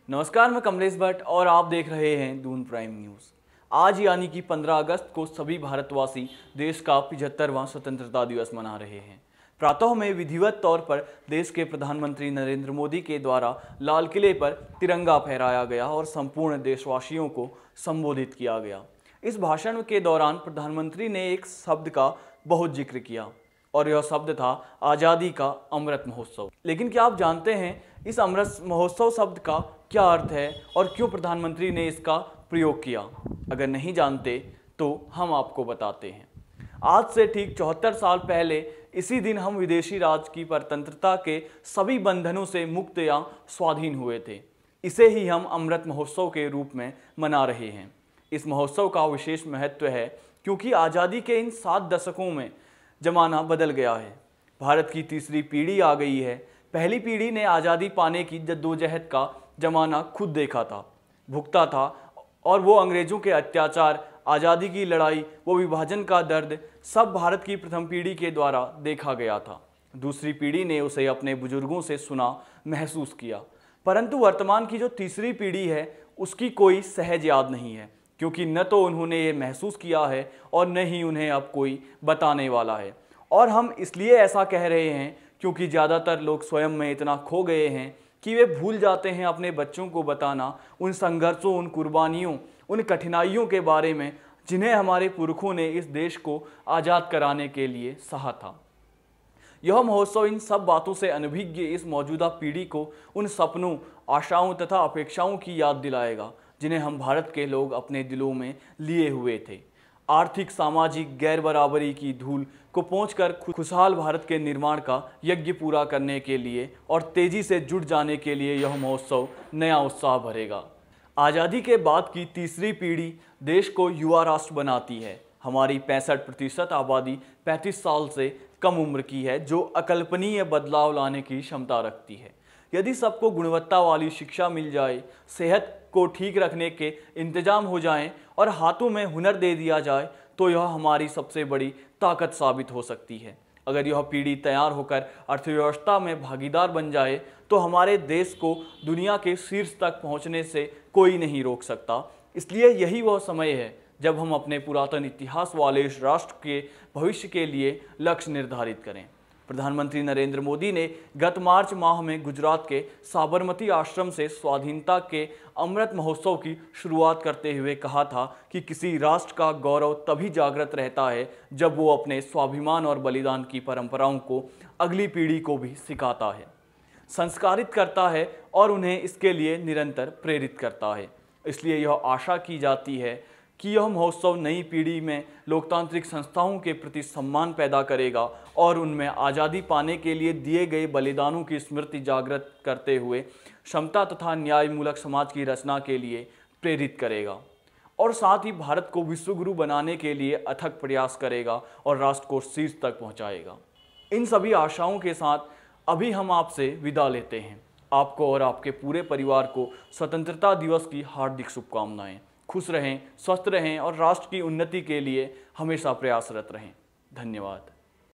नमस्कार, मैं कमलेश भट्ट और आप देख रहे हैं दून प्राइम न्यूज़। आज यानी कि 15 अगस्त को सभी भारतवासी देश का 75वां स्वतंत्रता दिवस मना रहे हैं। प्रातः में विधिवत तौर पर देश के प्रधानमंत्री नरेंद्र मोदी के द्वारा लाल किले पर तिरंगा फहराया गया और संपूर्ण देशवासियों को संबोधित किया गया। इस भाषण के दौरान प्रधानमंत्री ने एक शब्द का बहुत जिक्र किया और यह शब्द था आज़ादी का अमृत महोत्सव। लेकिन क्या आप जानते हैं इस अमृत महोत्सव शब्द का क्या अर्थ है और क्यों प्रधानमंत्री ने इसका प्रयोग किया? अगर नहीं जानते तो हम आपको बताते हैं। आज से ठीक 74 साल पहले इसी दिन हम विदेशी राज की परतंत्रता के सभी बंधनों से मुक्त या स्वाधीन हुए थे। इसे ही हम अमृत महोत्सव के रूप में मना रहे हैं। इस महोत्सव का विशेष महत्व है क्योंकि आज़ादी के इन 7 दशकों में जमाना बदल गया है। भारत की तीसरी पीढ़ी आ गई है। पहली पीढ़ी ने आज़ादी पाने की जद्दोजहद का जमाना खुद देखा था, भुगता था और वो अंग्रेज़ों के अत्याचार, आज़ादी की लड़ाई, वो विभाजन का दर्द सब भारत की प्रथम पीढ़ी के द्वारा देखा गया था। दूसरी पीढ़ी ने उसे अपने बुजुर्गों से सुना, महसूस किया। परंतु वर्तमान की जो तीसरी पीढ़ी है उसकी कोई सहज याद नहीं है, क्योंकि न तो उन्होंने ये महसूस किया है और न ही उन्हें अब कोई बताने वाला है। और हम इसलिए ऐसा कह रहे हैं क्योंकि ज़्यादातर लोग स्वयं में इतना खो गए हैं कि वे भूल जाते हैं अपने बच्चों को बताना उन संघर्षों, उन कुर्बानियों, उन कठिनाइयों के बारे में जिन्हें हमारे पुरखों ने इस देश को आज़ाद कराने के लिए सहा था। यह महोत्सव इन सब बातों से अनभिज्ञ इस मौजूदा पीढ़ी को उन सपनों, आशाओं तथा अपेक्षाओं की याद दिलाएगा जिन्हें हम भारत के लोग अपने दिलों में लिए हुए थे। आर्थिक सामाजिक गैर बराबरी की धूल को पोंछकर खुशहाल भारत के निर्माण का यज्ञ पूरा करने के लिए और तेजी से जुट जाने के लिए यह महोत्सव नया उत्साह भरेगा। आज़ादी के बाद की तीसरी पीढ़ी देश को युवा राष्ट्र बनाती है। हमारी 65% आबादी 35 साल से कम उम्र की है, जो अकल्पनीय बदलाव लाने की क्षमता रखती है। यदि सबको गुणवत्ता वाली शिक्षा मिल जाए, सेहत को ठीक रखने के इंतजाम हो जाएं और हाथों में हुनर दे दिया जाए तो यह हमारी सबसे बड़ी ताकत साबित हो सकती है। अगर यह पीढ़ी तैयार होकर अर्थव्यवस्था में भागीदार बन जाए तो हमारे देश को दुनिया के शीर्ष तक पहुंचने से कोई नहीं रोक सकता। इसलिए यही वह समय है जब हम अपने पुरातन इतिहास वाले इस राष्ट्र के भविष्य के लिए लक्ष्य निर्धारित करें। प्रधानमंत्री नरेंद्र मोदी ने गत मार्च माह में गुजरात के साबरमती आश्रम से स्वाधीनता के अमृत महोत्सव की शुरुआत करते हुए कहा था कि किसी राष्ट्र का गौरव तभी जागृत रहता है जब वो अपने स्वाभिमान और बलिदान की परंपराओं को अगली पीढ़ी को भी सिखाता है, संस्कारित करता है और उन्हें इसके लिए निरंतर प्रेरित करता है। इसलिए यह आशा की जाती है कि यह महोत्सव नई पीढ़ी में लोकतांत्रिक संस्थाओं के प्रति सम्मान पैदा करेगा और उनमें आज़ादी पाने के लिए दिए गए बलिदानों की स्मृति जागृत करते हुए क्षमता तथा न्यायमूलक समाज की रचना के लिए प्रेरित करेगा और साथ ही भारत को विश्वगुरु बनाने के लिए अथक प्रयास करेगा और राष्ट्र को शीर्ष तक पहुंचाएगा। इन सभी आशाओं के साथ अभी हम आपसे विदा लेते हैं। आपको और आपके पूरे परिवार को स्वतंत्रता दिवस की हार्दिक शुभकामनाएं। खुश रहें, स्वस्थ रहें और राष्ट्र की उन्नति के लिए हमेशा प्रयासरत रहें। धन्यवाद।